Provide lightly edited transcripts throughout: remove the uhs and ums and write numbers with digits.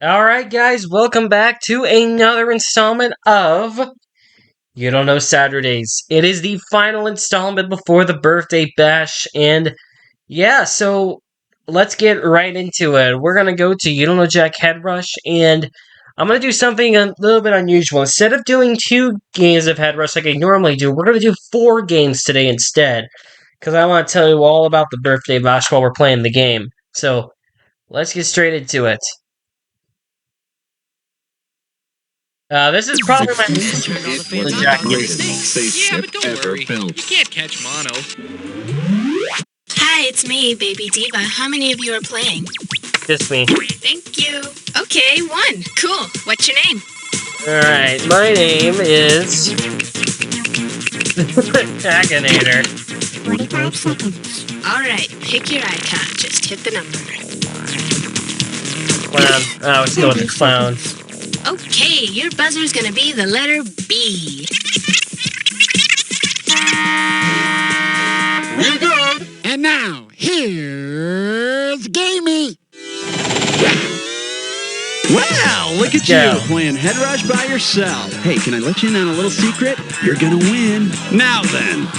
Alright, guys, welcome back to another installment of You Don't Know Saturdays. It is the final installment before the birthday bash, and yeah, so let's get right into it. We're gonna go to You Don't Know Jack Head Rush, and I'm gonna do something a little bit unusual. Instead of doing 2 games of Head Rush like I normally do, we're gonna do 4 games today instead, because I want to tell you all about the birthday bash while we're playing the game. So, let's get straight into it. This is probably my least favorite Jack Games. Yeah, but don't worry. You can't catch mono. Hi, it's me, Baby Diva. How many of you are playing? Just me. Thank you. Okay, 1. Cool. What's your name? Alright, my name is... Akinator. 45 seconds. Alright, pick your icon. Just hit the number. Clown. Oh, let's go with the clown. Okay, your buzzer's gonna be the letter B. We're good. And now, here's Gamey. Wow, look at you playing Head Rush by yourself. Hey, can I let you in on a little secret? You're gonna win. Now then,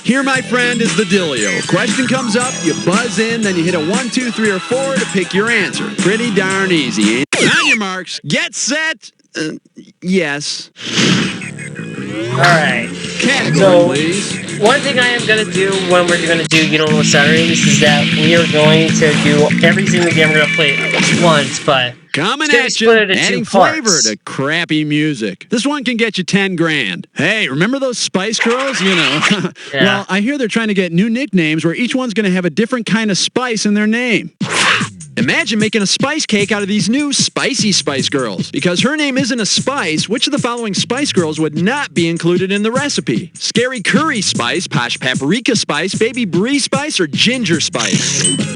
here, my friend, is the dealio. Question comes up, you buzz in, then you hit a 1, 2, 3, or 4 to pick your answer. Pretty darn easy, ain't it? On your marks, get set. Yes. Alright. Category, please. One thing I am going to do when we're going to do You Don't Know Saturdays is that we are going to do every single game we're going to play at once, but coming at you, adding flavor to crappy music. This one can get you 10 grand. Hey, remember those Spice Girls? You know. Yeah. Well, I hear they're trying to get new nicknames where each one's going to have a different kind of spice in their name. Imagine making a spice cake out of these new spicy Spice Girls. Because her name isn't a spice, which of the following Spice Girls would not be included in the recipe? Scary Curry Spice, Posh Paprika Spice, Baby Brie Spice, or Ginger Spice?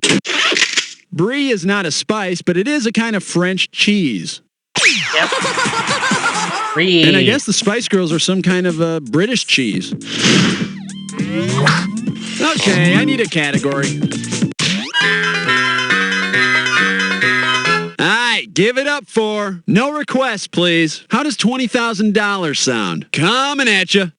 Brie is not a spice, but it is a kind of French cheese. Yep. Brie. And I guess the Spice Girls are some kind of British cheese. Okay, I need a category. Alright, give it up for no requests, please. How does $20,000 sound? Coming at you.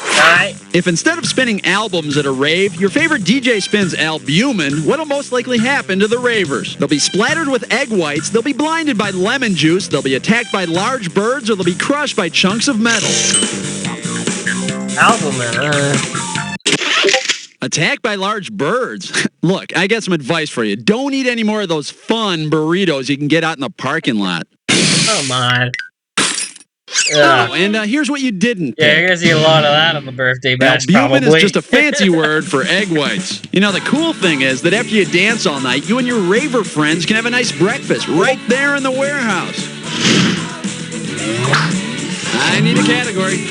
Alright. If instead of spinning albums at a rave, your favorite DJ spins albumin, what'll most likely happen to the ravers? They'll be splattered with egg whites, they'll be blinded by lemon juice, they'll be attacked by large birds, or they'll be crushed by chunks of metal. Albumin, Attacked by large birds? Look, I got some advice for you. Don't eat any more of those fun burritos you can get out in the parking lot. Come on. Oh, and here's what you didn't Yeah, pick. you're gonna see a lot of that on the birthday bash, Albumin probably. is just a fancy word for egg whites. You know, the cool thing is that after you dance all night, you and your raver friends can have a nice breakfast right there in the warehouse. I need a category.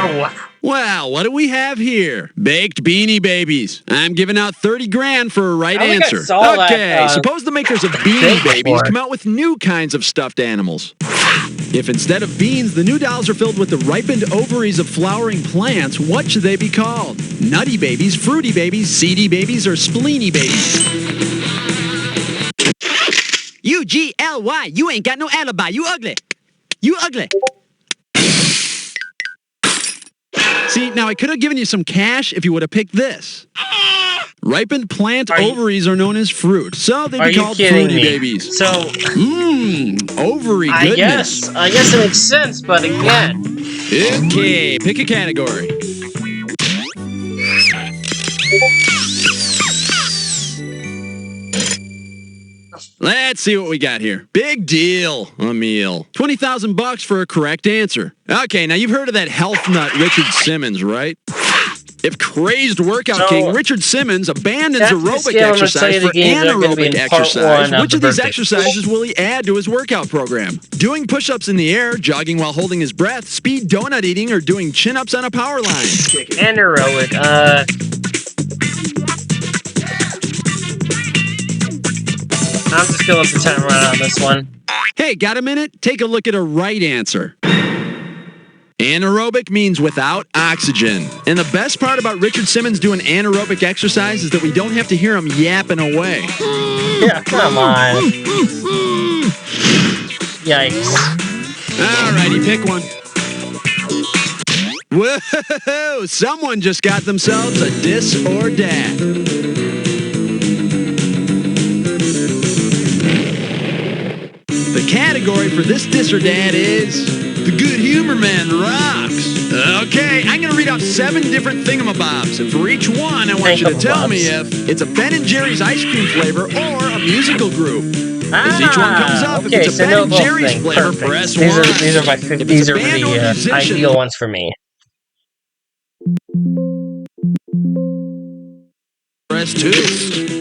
Oh, wow. Well, what do we have here? Baked Beanie Babies. I'm giving out 30 grand for a right I think I answer. saw Okay, that, suppose the makers of Beanie Babies come out with new kinds of stuffed animals. If instead of beans, the new dolls are filled with the ripened ovaries of flowering plants, what should they be called? Nutty Babies, Fruity Babies, Seedy Babies, or Spleeny Babies? UGLY, you ain't got no alibi, you ugly. You ugly. See, now I could have given you some cash if you would have picked this. Ripened plant ovaries are known as fruit, so they'd be called fruity babies. So, ovary goodness. I guess it makes sense, but again. Okay, pick a category. Let's see what we got here. Big deal, Emil. $20,000 for a correct answer. Okay, now you've heard of that health nut Richard Simmons, right? If crazed workout king Richard Simmons abandons aerobic exercise for anaerobic exercise, which of these exercises will he add to his workout program? Doing push-ups in the air, jogging while holding his breath, speed donut eating, or doing chin-ups on a power line? Anaerobic, I'm just going to pretend I'm right on this one. Hey, got a minute? Take a look at a right answer. Anaerobic means without oxygen. And the best part about Richard Simmons doing anaerobic exercise is that we don't have to hear him yapping away. Yeah, come on. Yikes. Alrighty, pick one. Whoa! Someone just got themselves a dis or dat. The category for this dis or dat is The Good Humor Man Rocks. Okay, I'm going to read off 7 different thingamabobs, and for each one, I want you to tell me if it's a Ben & Jerry's ice cream flavor or a musical group. As each one comes up, okay, if it's a Ben & Jerry's flavor, press 1. These are the ideal ones for me. Press 2.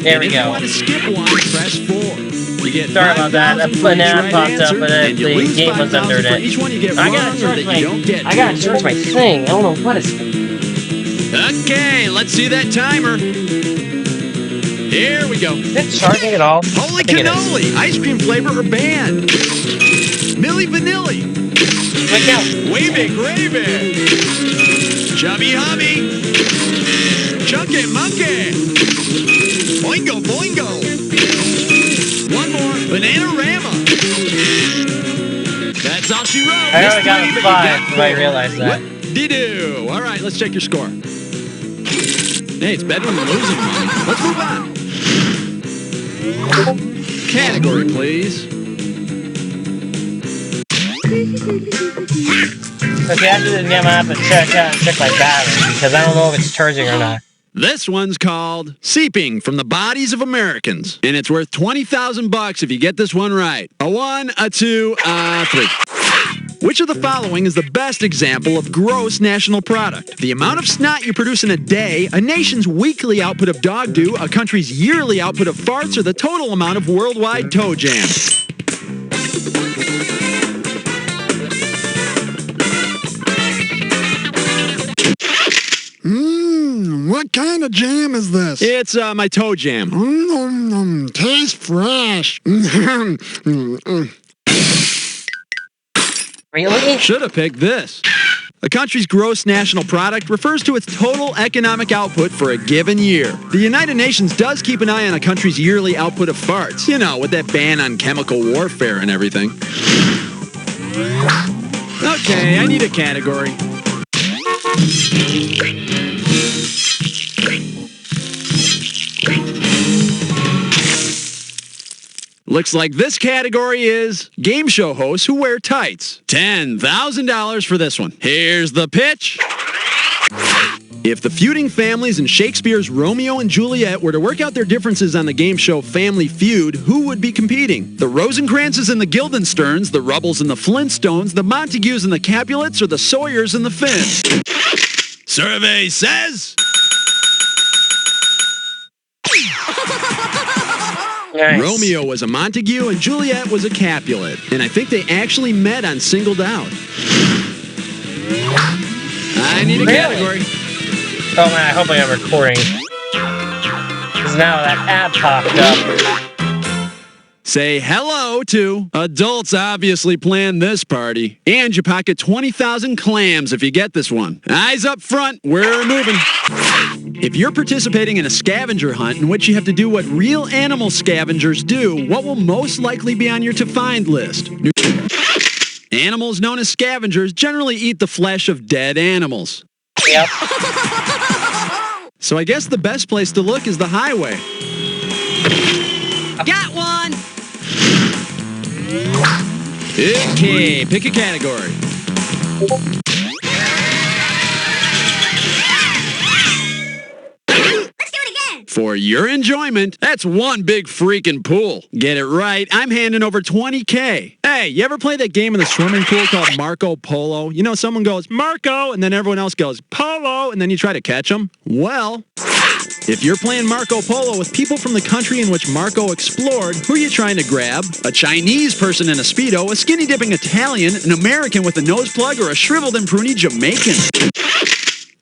There we if go. you want to skip one, press 4. You get Sorry about that. A banana popped up, but the game was under it. Each one you get I gotta charge my thing. I don't know what it's. Okay, let's see that timer. Here we go. Is it charging at all? Holy cannoli! Ice cream flavor or band? Milli Vanilli. Right now. Wavy gravy. Chubby hubby. Chunky monkey. Boingo boingo. One more. Bananarama. That's all she wrote. I already got a 5 when I realized that. What-de-do. All right, let's check your score. Hey, it's better than losing one. Let's move on. Category, please. Okay, after this game, I have to check my battery because I don't know if it's charging or not. This one's called Seeping from the Bodies of Americans, and it's worth $20,000 if you get this one right. A 1, a 2, a 3. Which of the following is the best example of gross national product? The amount of snot you produce in a day, a nation's weekly output of dog doo, a country's yearly output of farts, or the total amount of worldwide toe jam? What kind of jam is this? It's my toe jam. Tastes fresh. Really? Should have picked this. A country's gross national product refers to its total economic output for a given year. The United Nations does keep an eye on a country's yearly output of farts. You know, with that ban on chemical warfare and everything. Okay, I need a category. Looks like this category is game show hosts who wear tights. $10,000 for this one. Here's the pitch. If the feuding families in Shakespeare's Romeo and Juliet were to work out their differences on the game show Family Feud, who would be competing? The Rosencrantzes and the Guildensterns, the Rubbles and the Flintstones, the Montagues and the Capulets, or the Sawyers and the Finns? Survey says... Nice. Romeo was a Montague and Juliet was a Capulet. And I think they actually met on Singled Out. I need a category. Oh man, I hope I am recording. Because now that ad popped up. Say hello to adults obviously planned this party. And you pocket 20,000 clams if you get this one. Eyes up front, we're moving. If you're participating in a scavenger hunt in which you have to do what real animal scavengers do, what will most likely be on your to-find list? Animals known as scavengers generally eat the flesh of dead animals. Yep. So I guess the best place to look is the highway. Got one! Okay, pick a category. For your enjoyment, that's one big freaking pool. Get it right, I'm handing over $20K. Hey, you ever play that game in the swimming pool called Marco Polo? You know, someone goes, Marco, and then everyone else goes, Polo, and then you try to catch them? Well, if you're playing Marco Polo with people from the country in which Marco explored, who are you trying to grab? A Chinese person in a Speedo, a skinny-dipping Italian, an American with a nose plug, or a shriveled and pruny Jamaican?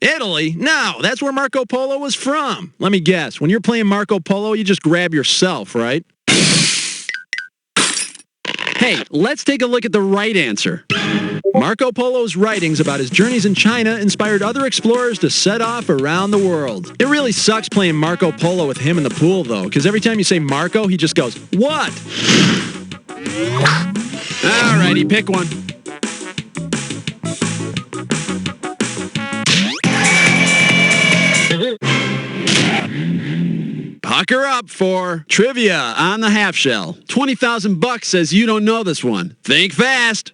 Italy? No, that's where Marco Polo was from. Let me guess. When you're playing Marco Polo, you just grab yourself, right? Hey, Hey, let's take a look at the right answer. Marco Polo's writings about his journeys in China inspired other explorers to set off around the world. It really sucks playing Marco Polo with him in the pool, though, because every time you say Marco, he just goes, "What?" Alrighty, pick one. Pucker up for trivia on the half shell. 20,000 bucks says you don't know this one. Think fast.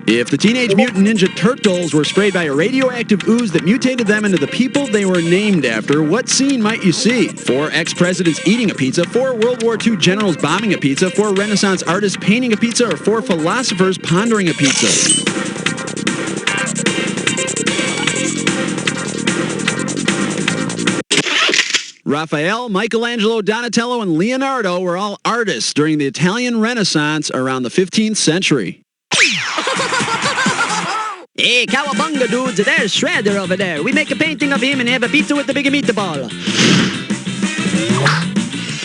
If the Teenage Mutant Ninja Turtles were sprayed by a radioactive ooze that mutated them into the people they were named after, what scene might you see? 4 ex-presidents eating a pizza, 4 World War II generals bombing a pizza, 4 Renaissance artists painting a pizza, or 4 philosophers pondering a pizza? Raphael, Michelangelo, Donatello, and Leonardo were all artists during the Italian Renaissance around the 15th century. Hey, cowabunga, dudes, there's Shredder over there. We make a painting of him and have a pizza with the big meatball.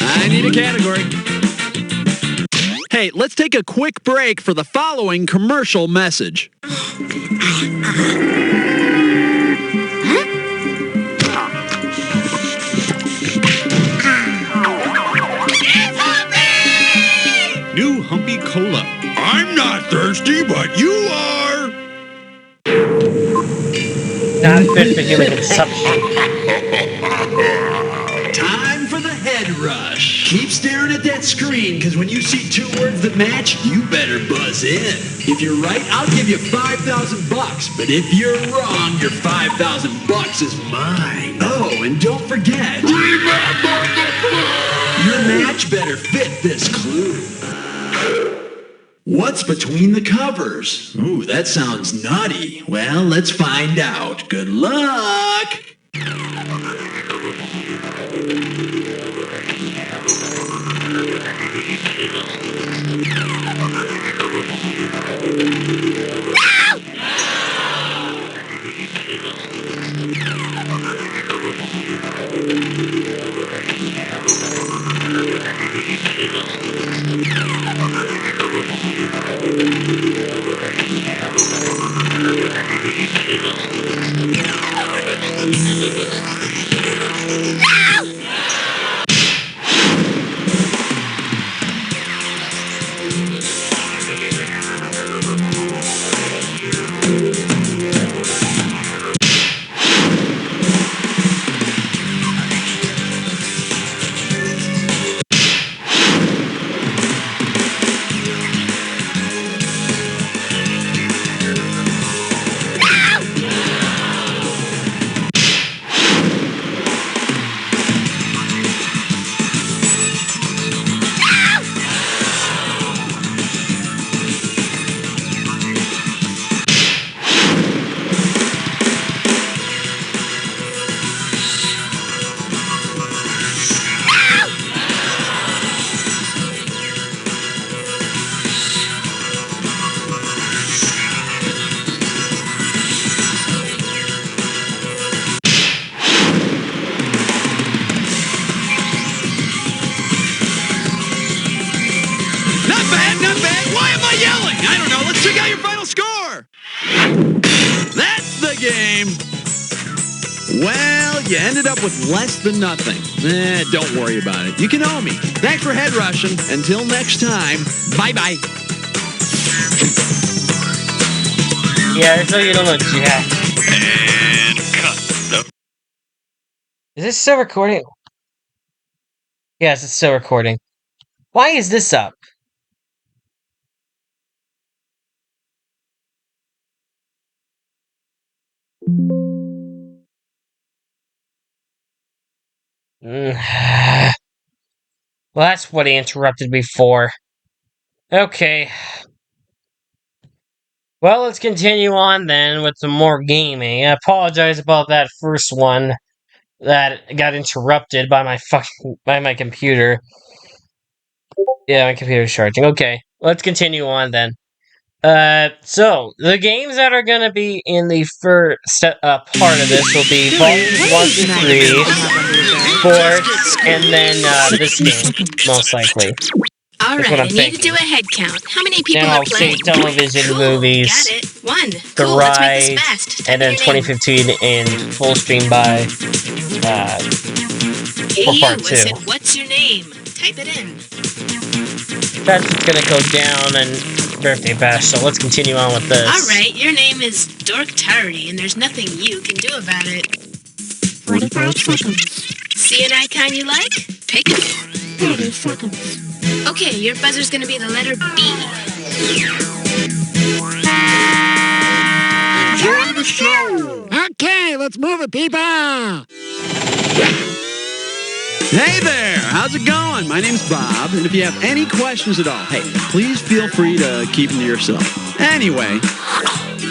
I need a category. Hey, let's take a quick break for the following commercial message. New Humpy Cola. I'm not thirsty, but you are. Not fit for human consumption. Time for the head rush. Keep staring at that screen, because when you see 2 words that match, you better buzz in. If you're right, I'll give you 5,000 bucks. But if you're wrong, your 5,000 bucks is mine. Oh, and don't forget, your match better fit this clue. What's between the covers? Ooh, that sounds nutty. Well, let's find out. Good luck! Well, you ended up with less than nothing. Don't worry about it. You can owe me. Thanks for head rushing. Until next time, bye-bye. Yeah, so you don't know Jack. And cut. Is this still recording? Yes, it's still recording. Why is this up? Well, that's what he interrupted me for. Okay. Well, let's continue on then with some more gaming. I apologize about that first one that got interrupted by my computer. Yeah, my computer's charging. Okay, let's continue on then. So the games that are gonna be in the first part of this will be volumes 1 to 3, sports, and then this game, most likely. All That's right, what I I'm need thinking. to do a head count. How many people Then are I'll say playing? television, Cool, movies, got it. 1. The Cool, let's make this Ride, fast. and then Type in your name. 2015 in full stream by Hey, for you, part I 2. said, what's your name? Type it in. That's gonna go down and birthday bash, so let's continue on with this. All right, your name is Dork Tardy, and there's nothing you can do about it. 45 seconds. See an icon you like? Pick it. 30 seconds. Okay, your buzzer's gonna be the letter B. Enjoy the show. Okay, let's move it, people. Hey there, how's it going? My name's Bob, and if you have any questions at all, hey, please feel free to keep them to yourself. Anyway,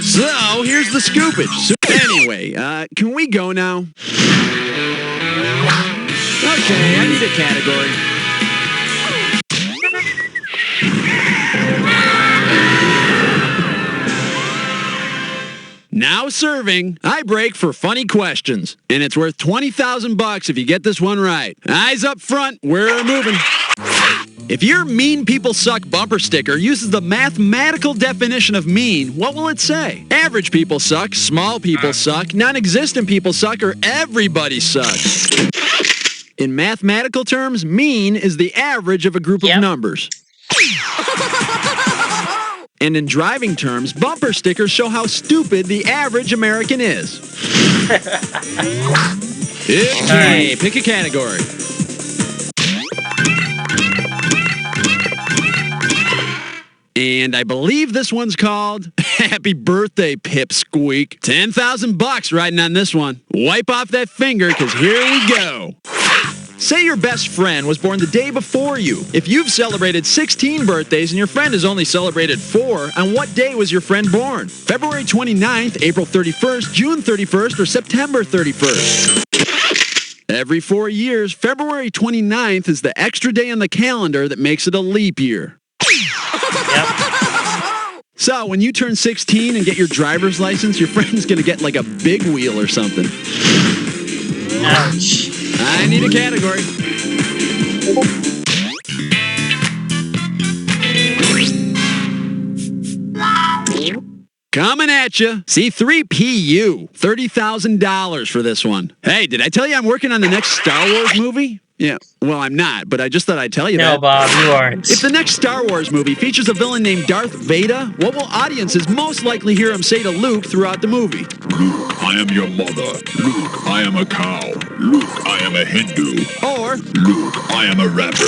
so here's the scoopage. Anyway, can we go now? Okay, I need a category. Now serving, I break for funny questions, and it's worth $20,000 if you get this one right. Eyes up front, we're moving. If your mean people suck bumper sticker uses the mathematical definition of mean, what will it say? Average people suck, small people suck, non-existent people suck, or everybody sucks? In mathematical terms, mean is the average of a group of numbers. And in driving terms, bumper stickers show how stupid the average American is. Okay, pick a category. And I believe this one's called Happy Birthday, Pipsqueak. $10,000 riding on this one. Wipe off that finger, because here we go. Say your best friend was born the day before you. If you've celebrated 16 birthdays and your friend has only celebrated 4, on what day was your friend born? February 29th, April 31st, June 31st, or September 31st? Every 4 years, February 29th is the extra day on the calendar that makes it a leap year. So, when you turn 16 and get your driver's license, your friend's gonna get like a big wheel or something. Ouch. I need a category. Coming at you. C3PU. $30,000 for this one. Hey, did I tell you I'm working on the next Star Wars movie? Yeah, well, I'm not, but I just thought I'd tell you that. No, Bob, you aren't. If the next Star Wars movie features a villain named Darth Vader, what will audiences most likely hear him say to Luke throughout the movie? Luke, I am your mother. Luke, I am a cow. Luke, I am a Hindu. Or, Luke, I am a rapper.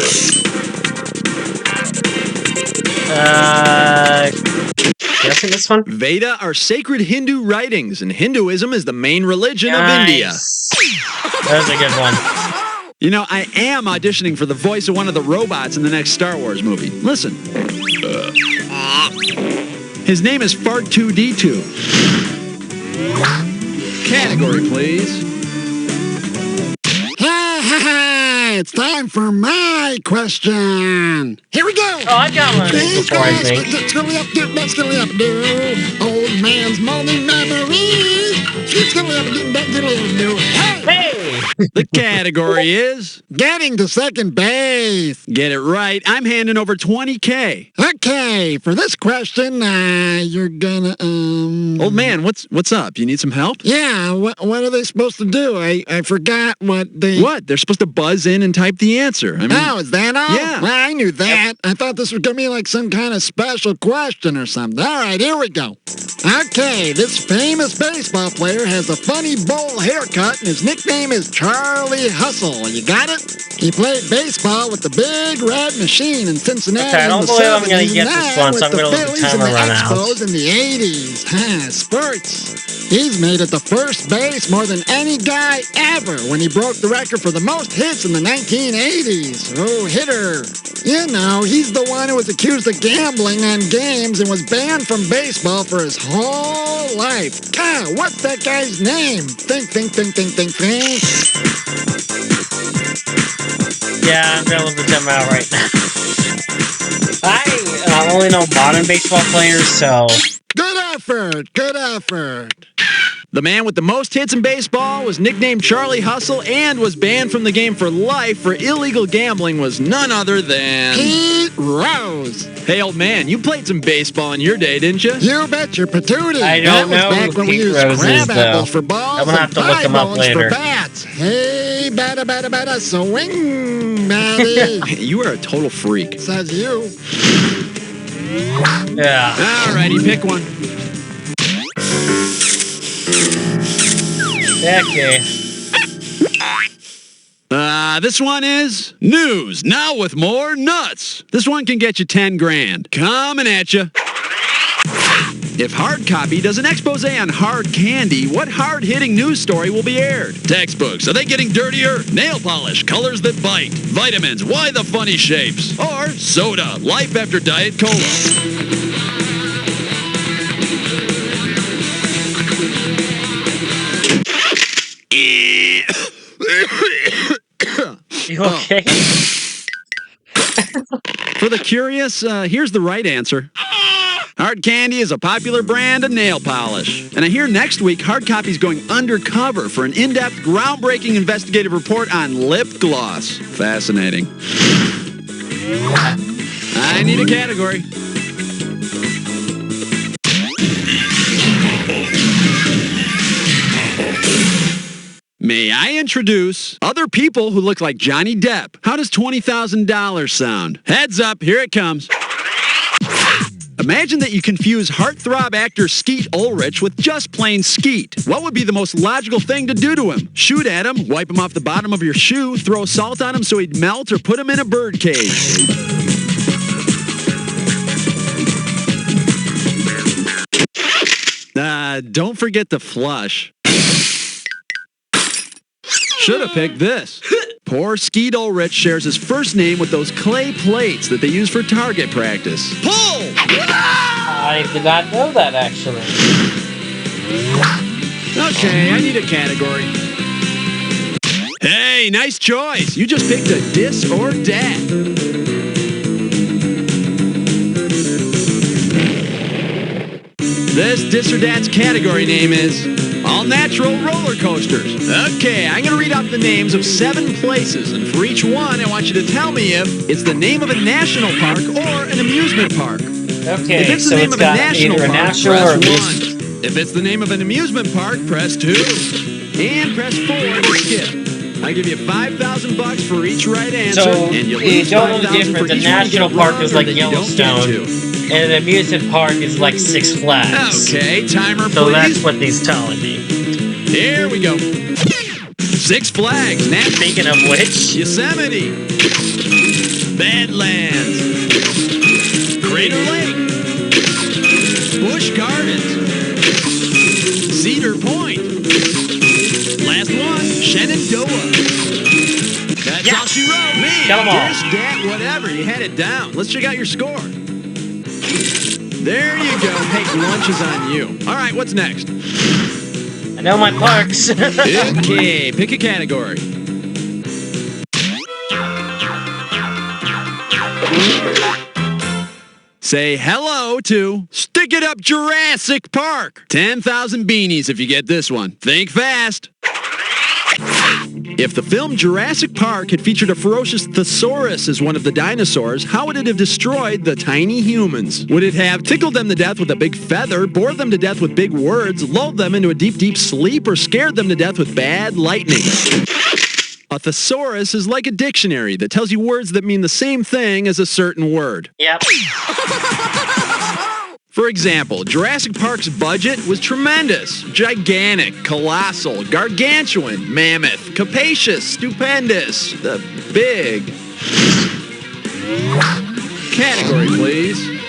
Guessing this one? Veda are sacred Hindu writings, and Hinduism is the main religion of India. That was a good one. You know, I am auditioning for the voice of one of the robots in the next Star Wars movie. Listen. His name is Fart2D2. Category, please. It's time for my question. Here we go. Oh, I got one before, I think. Old man's morning memories. Hey! The category is... Getting to second base. Get it right. I'm handing over $20K. Okay, for this question, you're gonna, Old man, what's up? You need some help? Yeah, what are they supposed to do? I forgot what they... What? They're supposed to buzz in and type the answer. I mean, Oh, is that all? Yeah. Well, I knew that. I thought this was going to be like some kind of special question or something. All right, here we go. Okay, this famous baseball player has a funny bowl haircut, and his nickname is Charlie Hustle. You got it? He played baseball with the Big Red Machine in Cincinnati Okay, I don't in the believe I'm 70s, gonna get this and one, so I'm with gonna the let the Phillies and timer the run out. Expos in the 80s. Sports. He's made it to first base more than any guy ever when he broke the record for the most hits in the 1980s. Oh, hitter. You know, he's the one who was accused of gambling on games and was banned from baseball for his whole life. God, what's that guy's name? Think. Yeah, I'm gonna let the timer out right now. I only know modern baseball players, so... Good effort. The man with the most hits in baseball was nicknamed Charlie Hustle and was banned from the game for life for illegal gambling was none other than... Pete Rose. Hey, old man, you played some baseball in your day, didn't you? You bet your patootie. I don't know That was back who when we Pete used Rose is, crab apples though. for balls I'm gonna have and to look pie him up bones later. for bats. Hey, batta, batta, batta, swing, Matty. You are a total freak. Says you. Yeah. Alrighty, pick one. Okay. This one is news, now with more nuts. This one can get you 10 grand. Coming at you. If Hard Copy does an expose on hard candy, what hard-hitting news story will be aired? Textbooks, are they getting dirtier? Nail polish, colors that bite. Vitamins, why the funny shapes? Or soda, life after Diet Cola. You okay? For the curious, here's the right answer. Hard Candy is a popular brand of nail polish. And I hear next week Hard Copy's going undercover for an in-depth, groundbreaking investigative report on lip gloss. Fascinating. I need a category. May I introduce other people who look like Johnny Depp? How does $20,000 sound? Heads up, here it comes. Imagine that you confuse heartthrob actor Skeet Ulrich with just plain Skeet. What would be the most logical thing to do to him? Shoot at him, wipe him off the bottom of your shoe, throw salt on him so he'd melt, or put him in a birdcage? Don't forget to flush. Should have picked this. Poor Skeet Ulrich shares his first name with those clay plates that they use for target practice. Pull! I did not know that, actually. Okay, I need a category. Hey, nice choice. You just picked a dis or dat. This dis or dat's category name is All Natural Roller Coasters. Okay, I'm going to read off the names of 7 places, and for each one, I want you to tell me if it's the name of a national park or an amusement park. Okay, If it's the so name it's of a got national either a park, national press or a 1. amusement. If it's the name of an amusement park, press 2. And press 4 to skip. I give you $5,000 for each right answer, So, and you you lose don't know the $5,000 for difference. A each one you national get park wrong is or like that you don't get Yellowstone, to. and an amusement park is like Six Flags. Okay, timer, So please. that's what he's telling me. Here we go. Six Flags, Speaking of which, Yosemite, Badlands, Crater Lake, Busch Gardens, Cedar Point. Last one, Shenandoah. That's Yes! all she wrote. Man, Got 'em all. this, that, whatever. You had it down. Let's check out your score. There you go. Hey, lunch is on you. All right, what's next? I know my parks. Okay, pick a category. Say hello to Stick It Up Jurassic Park. 10,000 beanies if you get this one. Think fast. If the film Jurassic Park had featured a ferocious thesaurus as one of the dinosaurs, how would it have destroyed the tiny humans? Would it have tickled them to death with a big feather, bored them to death with big words, lulled them into a deep, deep sleep, or scared them to death with bad lightning? A thesaurus is like a dictionary that tells you words that mean the same thing as a certain word. Yep. For example, Jurassic Park's budget was tremendous, gigantic, colossal, gargantuan, mammoth, capacious, stupendous, big. Category, please.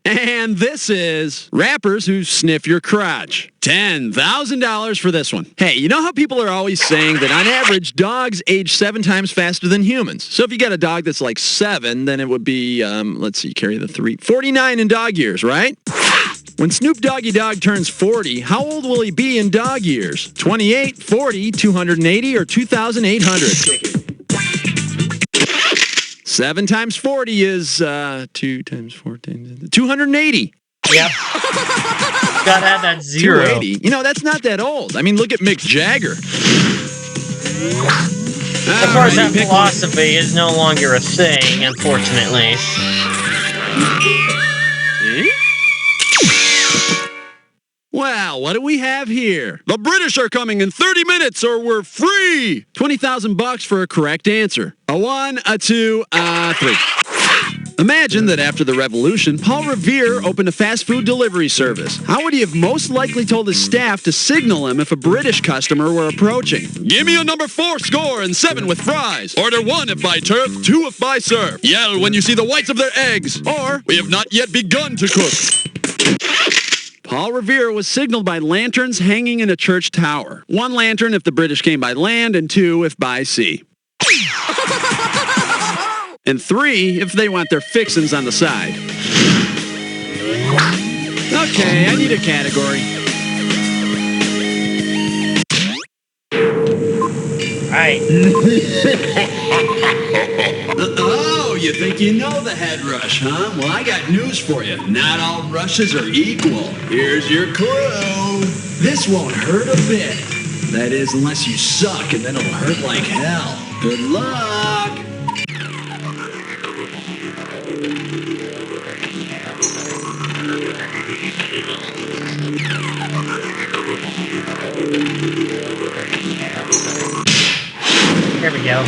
And this is rappers who sniff your crotch. $10,000 for this one. Hey, you know how people are always saying that on average, dogs age 7 times faster than humans? So if you got a dog that's like 7, then it would be, let's see, carry the 3, 49 in dog years, right? When Snoop Doggy Dogg turns 40, how old will he be in dog years? 28, 40, 280, or 2,800? 7 times 40 is 2 times 14. 280. Yep. Gotta add that 0. 280. You know, that's not that old. I mean, look at Mick Jagger. Of course, that philosophy is no longer a thing, unfortunately. Well, what do we have here? The British are coming in 30 minutes or we're free! $20,000 for a correct answer. A 1, a 2, a 3. Imagine that after the revolution, Paul Revere opened a fast food delivery service. How would he have most likely told his staff to signal him if a British customer were approaching? Give me a number 4 score and 7 with fries. Order 1 if by turf, 2 if by surf. Yell when you see the whites of their eggs. Or, we have not yet begun to cook. Paul Revere was signaled by lanterns hanging in a church tower. 1 lantern if the British came by land, and 2 if by sea. And 3 if they want their fixins on the side. Okay, I need a category. Alright. Oh, you think you know the head rush, huh? Well, I got news for you. Not all rushes are equal. Here's your clue. This won't hurt a bit. That is, unless you suck, and then it'll hurt like hell. Good luck. Here we go.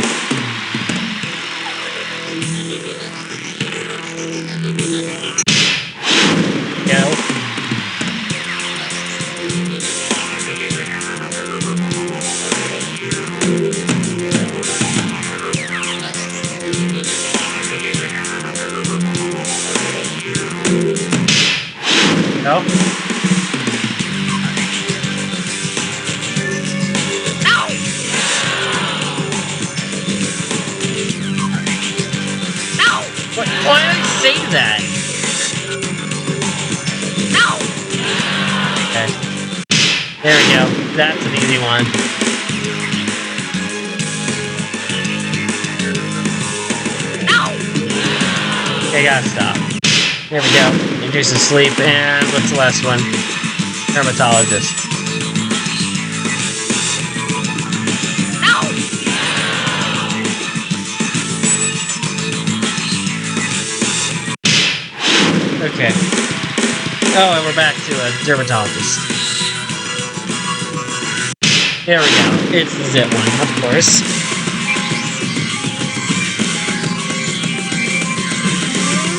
Go. Go. Why did I say that? No. Okay. There we go. That's an easy one. No. Okay, gotta stop. There we go. Induces sleep, and what's the last one? Dermatologist. Okay. Oh, and we're back to a dermatologist. There we go. It's the zit one, of course.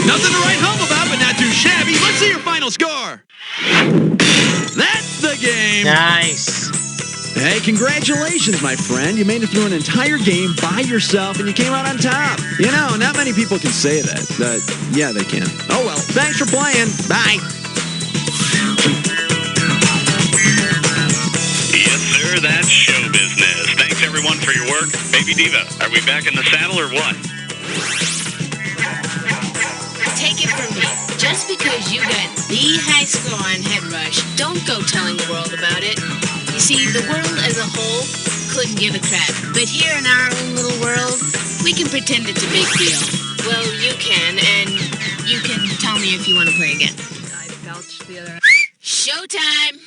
Nothing to write home about, but not too shabby. Let's see your final score. That's the game. Nice. Hey, congratulations, my friend. You made it through an entire game by yourself, and you came out on top. You know, not many people can say that. Yeah, they can. Oh, well. Thanks for playing. Bye. Yes, sir, that's show business. Thanks, everyone, for your work. Baby Diva, are we back in the saddle or what? Take it from me. Just because you got the high score on Head Rush, don't go telling the world about it. You see, the world as a whole couldn't give a crap. But here in our own little world, we can pretend it's a big deal. Well, you can, and you can tell me if you want to play again. I belched the other... Showtime!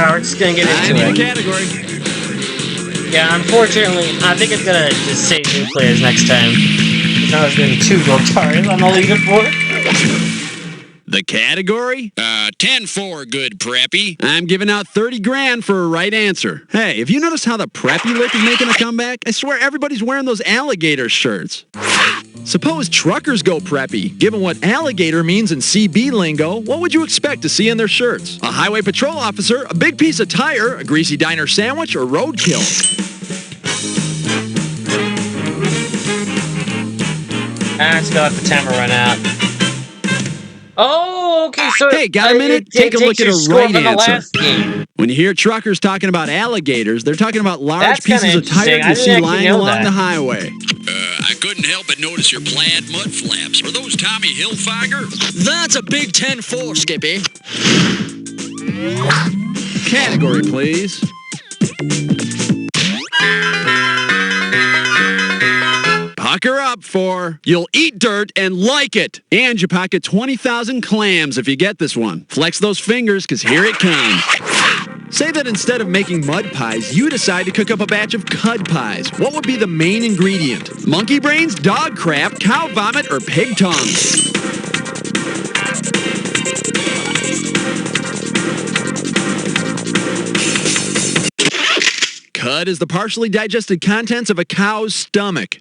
We're just gonna get into I need a it. category. Yeah, unfortunately, I think it's gonna just save new players next time. Because I was getting 2 gold cards on the leaderboard. The category? 10-4, good preppy. I'm giving out 30 grand for a right answer. Hey, have you noticed how the preppy look is making a comeback? I swear everybody's wearing those alligator shirts. Suppose truckers go preppy. Given what alligator means in CB lingo, what would you expect to see in their shirts? A highway patrol officer, a big piece of tire, a greasy diner sandwich, or roadkill? I still have the timer run out. Oh, okay, so... Hey, got a minute? Take a look at a right answer. Last game. When you hear truckers talking about alligators, they're talking about large That's pieces kinda of tire interesting. I you didn't see actually lying know along that. the highway. I couldn't help but notice your plaid mud flaps. Are those Tommy Hilfiger? That's a big 10-4, Skippy. Category, please. Pucker up for you'll eat dirt and like it. And you pocket 20,000 clams if you get this one. Flex those fingers, because here it comes. Say that instead of making mud pies, you decide to cook up a batch of cud pies. What would be the main ingredient? Monkey brains, dog crap, cow vomit, or pig tongue? Cud is the partially digested contents of a cow's stomach.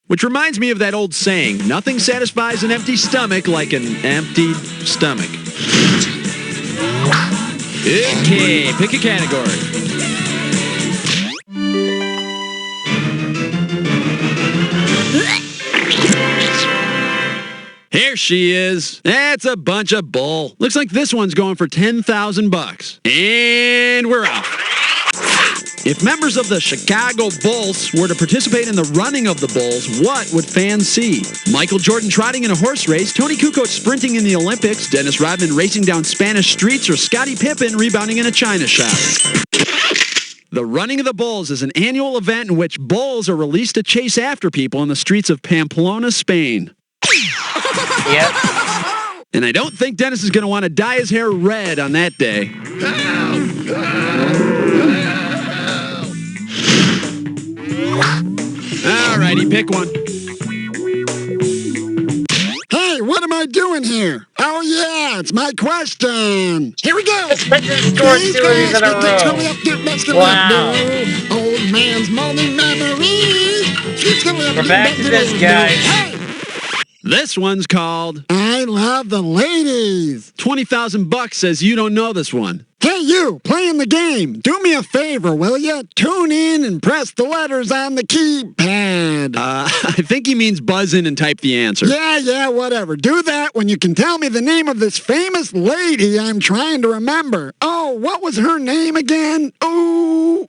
Which reminds me of that old saying, nothing satisfies an empty stomach like an empty stomach. Okay, pick a category. Here she is. That's a bunch of bull. Looks like this one's going for 10,000 bucks. And we're out. If members of the Chicago Bulls were to participate in the running of the Bulls, what would fans see? Michael Jordan trotting in a horse race, Tony Kukoc sprinting in the Olympics, Dennis Rodman racing down Spanish streets, or Scottie Pippen rebounding in a china shop? The Running of the Bulls is an annual event in which bulls are released to chase after people in the streets of Pamplona, Spain. Yep. And I don't think Dennis is going to want to dye his hair red on that day. Alrighty, pick one. Hey, what am I doing here? Oh, yeah, it's my question. Here we go. Wow. Old man's molding memories. We're back to this, guys. Hey, This one's called I Love the Ladies. 20,000 bucks says you don't know this one. Hey, you, playing the game. Do me a favor, will you? Tune in and press the letters on the keypad. I think he means buzz in and type the answer. Yeah, whatever. Do that when you can tell me the name of this famous lady I'm trying to remember. Oh, what was her name again? Oh,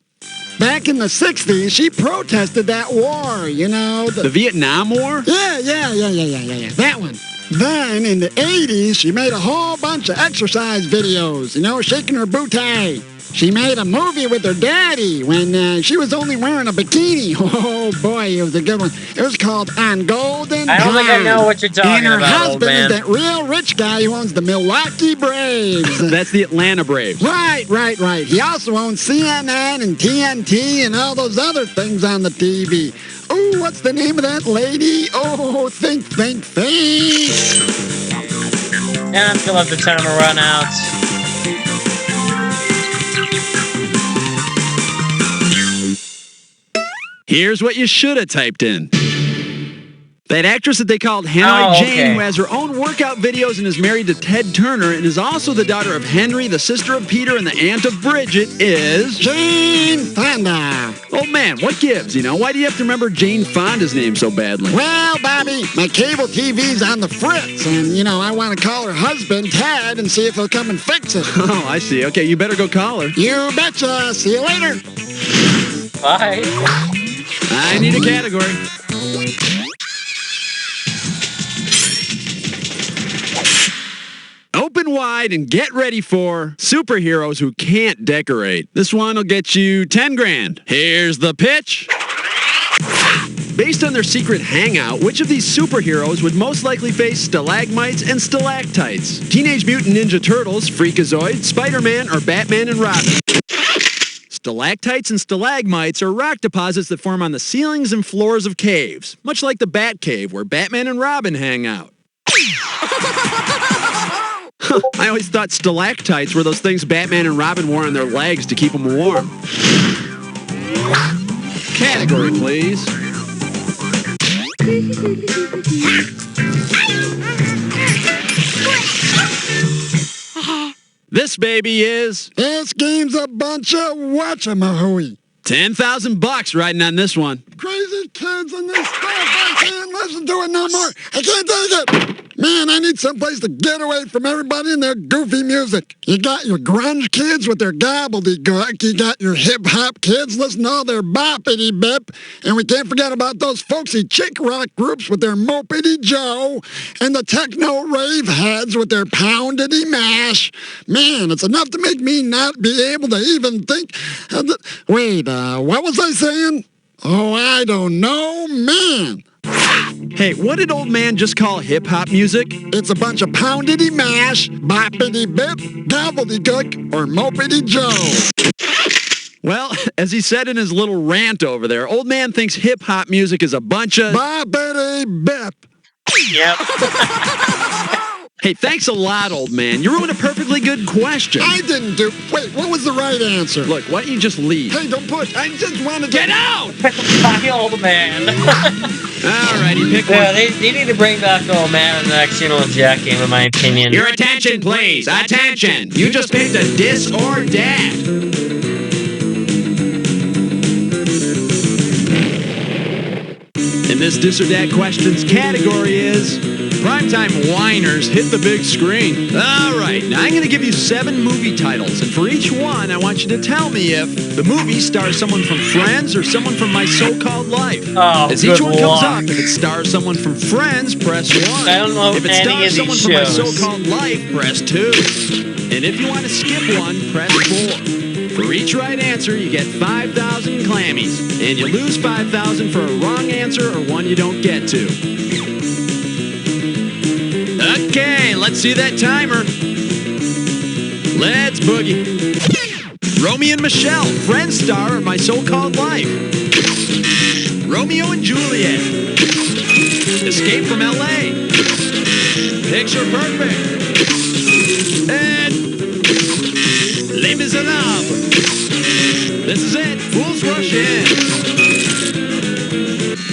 back in the 60s, she protested that war, you know. The Vietnam War? Yeah, that one. Then, in the 80s, she made a whole bunch of exercise videos, you know, shaking her booty. She made a movie with her daddy when she was only wearing a bikini. Oh, boy, it was a good one. It was called On Golden I don't think I know what you're talking and her about, old husband man. is that real rich guy who owns the Milwaukee Braves. That's the Atlanta Braves. Right. He also owns CNN and TNT and all those other things on the TV. Oh, what's the name of that lady? Oh, think. And I'm gonna let the timer run out. Here's what you should have typed in. That actress that they called Hanoi Jane, who has her own workout videos and is married to Ted Turner and is also the daughter of Henry, the sister of Peter, and the aunt of Bridget, is Jane Fonda. Oh man, what gives, you know? Why do you have to remember Jane Fonda's name so badly? Well, Bobby, my cable TV's on the fritz, and, you know, I want to call her husband, Ted, and see if he'll come and fix it. Oh, I see. Okay, you better go call her. You betcha. See you later. Bye. I need a category. Open wide and get ready for superheroes who can't decorate. This one will get you 10 grand. Here's the pitch. Based on their secret hangout, which of these superheroes would most likely face stalagmites and stalactites? Teenage Mutant Ninja Turtles, Freakazoid, Spider-Man, or Batman and Robin? Stalactites and stalagmites are rock deposits that form on the ceilings and floors of caves, much like the Bat Cave where Batman and Robin hang out. I always thought stalactites were those things Batman and Robin wore on their legs to keep them warm. Category, please. This baby is This game's a bunch of whatchamahooey. 10,000 bucks riding on this one. Crazy kids and this stuff. I can't listen to it no more. I can't take it. Man, I need someplace to get away from everybody and their goofy music. You got your grunge kids with their gobbledygook. You got your hip-hop kids listening to all their boppity-bip. And we can't forget about those folksy chick rock groups with their mopedy Joe. And the techno rave heads with their poundity mash. Man, it's enough to make me not be able to even think. Wait, what was I saying? Oh, I don't know, man. Hey, what did old man just call hip-hop music? It's a bunch of poundity mash, boppity bip, gobbledygook, or mopedy Joe. Well, as he said in his little rant over there, old man thinks hip-hop music is a bunch of... Boppity bip. Yep. Hey, thanks a lot, old man. You ruined a perfectly good question. I didn't do... Wait, what was the right answer? Look, why don't you just leave? Hey, don't push. I just wanted to... Get out! Old man. Alrighty, pick Yeah, one. they need to bring back old man in the next Jack game, in my opinion. Your attention, please. Attention. You just picked a dis or dat. And this dis or dat questions category is primetime whiners hit the big screen. All right, now I'm going to give you 7 movie titles, and for each one, I want you to tell me if the movie stars someone from Friends or someone from My So-Called Life. Oh, As each good one comes luck. up, if it stars someone from Friends, press 1. I don't know if it any stars of someone these from My shows. So-Called Life, press 2. And if you want to skip one, press 4. For each right answer, you get 5,000 clammies, and you lose 5,000 for a wrong answer or one you don't get to. Okay, let's see that timer. Let's boogie. Romeo and Michelle, Friends star of My So-Called Life. Romeo and Juliet. Escape from L.A. Picture Perfect. And Les Miserables. This is it. Fools Rush In.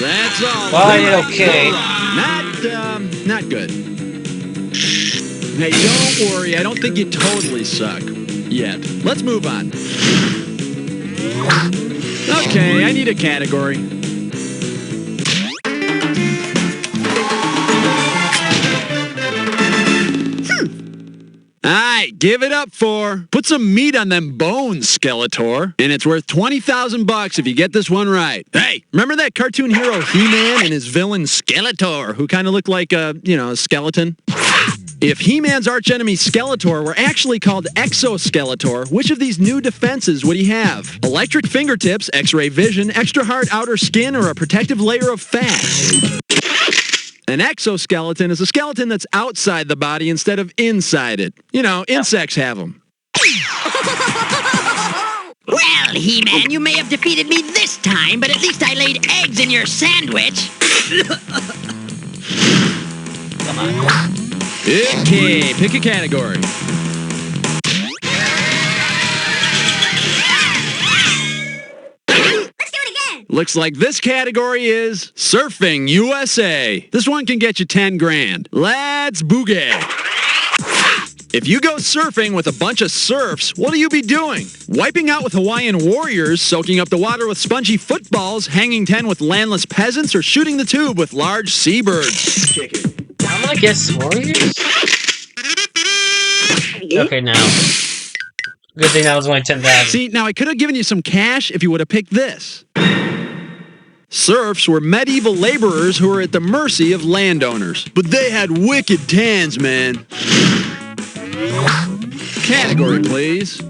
That's all. Why, okay. Not good. Hey, don't worry. I don't think you totally suck yet. Let's move on. Okay, I need a category. Alright, give it up for put some meat on them bones, Skeletor. And it's worth $20,000 if you get this one right. Hey, remember that cartoon hero He-Man and his villain Skeletor, who kind of looked like a skeleton? If He-Man's archenemy Skeletor were actually called Exoskeletor, which of these new defenses would he have? Electric fingertips, X-ray vision, extra hard outer skin, or a protective layer of fat? An exoskeleton is a skeleton that's outside the body instead of inside it. You know, insects have them. Well, He-Man, you may have defeated me this time, but at least I laid eggs in your sandwich. Come on. Okay, pick a category. Let's do it again. Looks like this category is Surfing USA. This one can get you 10 grand. Let's boogie. If you go surfing with a bunch of surfs, what'll you be doing? Wiping out with Hawaiian warriors, soaking up the water with spongy footballs, hanging 10 with landless peasants, or shooting the tube with large seabirds? I'm gonna guess Warriors? Okay, now. Good thing that was only 10,000. See, now I could have given you some cash if you would have picked this. Serfs were medieval laborers who were at the mercy of landowners. But they had wicked tans, man. Category, please.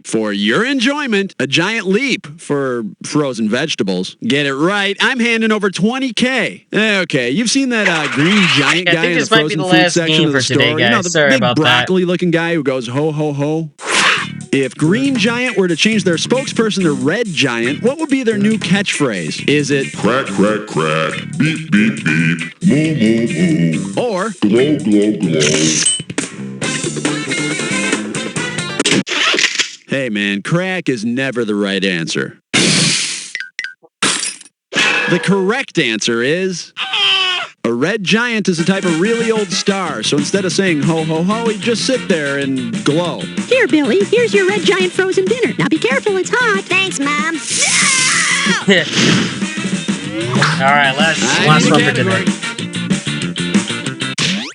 For your enjoyment, a giant leap for frozen vegetables. Get it right. I'm handing over $20K. Okay, you've seen that green giant I guy think in the this might be frozen the food last section game of the for today, store. guys. You know, the Sorry big about that. broccoli-looking guy who goes ho ho ho. If Green Giant were to change their spokesperson to Red Giant, what would be their new catchphrase? Is it Crack, crack, crack. Beep, beep, beep. Moo, moo, moo. or Glow, glow, glow. hey man, crack is never the right answer. The correct answer is a red giant is a type of really old star, so instead of saying ho ho ho, he'd just sit there and glow. Here, Billy, here's your red giant frozen dinner. Now be careful, it's hot. Thanks, Mom. Alright, last one for today.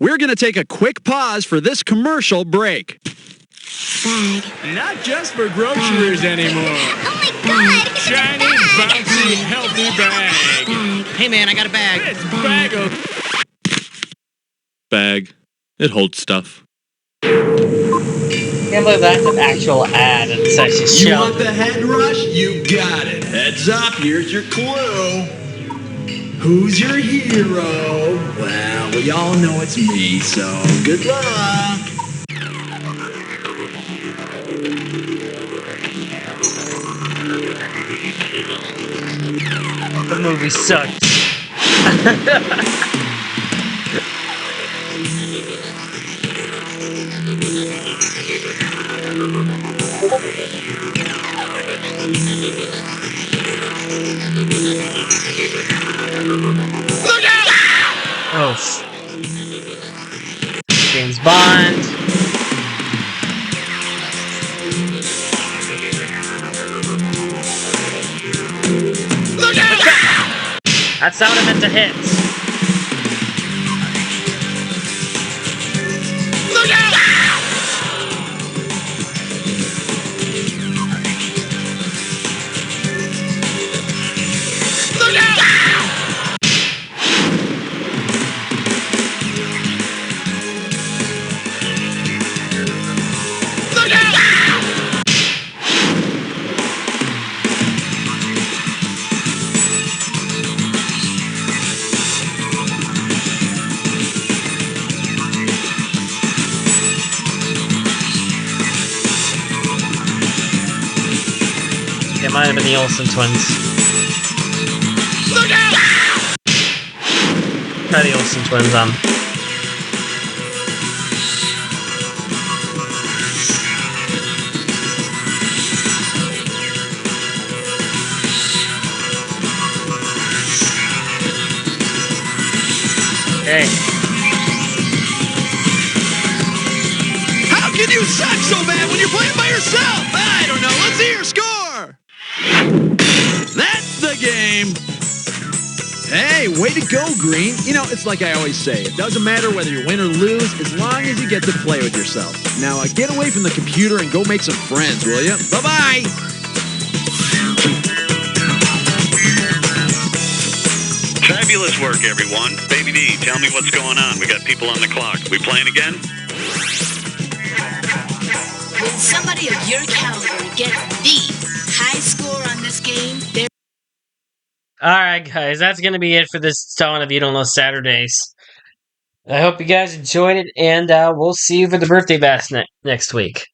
We're gonna take a quick pause for this commercial break. Bag. Not just for groceries anymore. Oh my God! It's Shiny, a bag. bouncy, healthy bag. Hey, man, I got a bag. It's bag of... Bag. It holds stuff. Can't believe that's an actual ad and it's actually You shown. want the head rush? You got it. Heads up, here's your clue. Who's your hero? Well, we all know it's me, so good luck. The movie sucked. Look out! Oh. James Bond. Look out! That's how it meant to hit. Look out! Look out! Look out! It might have been the Olsen twins. Look out! Try the Olsen twins on. Okay. How can you suck so bad when you're playing by yourself? I don't know. Let's see your score. That's the game. Hey, way to go, Green. You know, it's like I always say, it doesn't matter whether you win or lose as long as you get to play with yourself. Now, get away from the computer and go make some friends, will you? Bye-bye. Fabulous work, everyone. Baby D, tell me what's going on. We got people on the clock. We playing again? When somebody of your caliber gets the high score on this game, they're Alright, guys, that's going to be it for this installment of You Don't Know Saturdays. I hope you guys enjoyed it, and we'll see you for the birthday bash next week.